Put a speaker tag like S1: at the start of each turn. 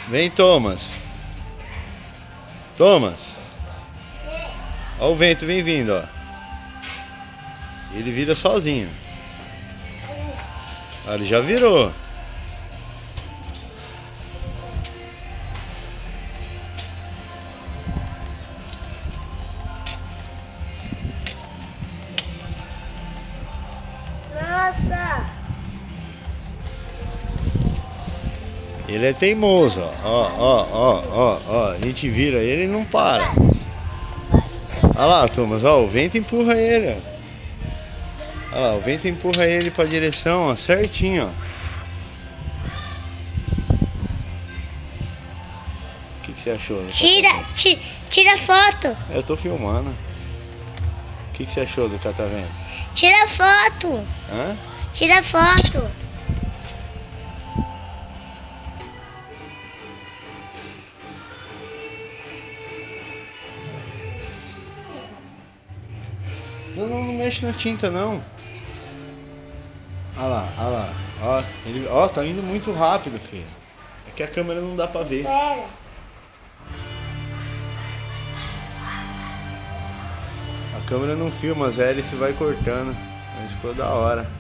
S1: Vem, Thomas. Thomas. Olha o vento, vem vindo, ó. Ele vira sozinho. Ah, ele já virou.
S2: Nossa!
S1: Ele é teimoso, ó. A gente vira ele e não para. Olha lá, Thomas, ó, o vento empurra ele, ó. Olha lá, o vento empurra ele pra direção, ó, certinho, ó. O que você achou?
S2: Tira foto.
S1: Eu tô filmando. O que você achou do catavento?
S2: Tira foto.
S1: Hã?
S2: Tira foto.
S1: Não mexe na tinta, não. Olha lá. Ó, ó, tá indo muito rápido, filho. É que a câmera não dá pra ver.
S2: Espera.
S1: A câmera não filma, as hélices vai cortando. Mas ficou da hora.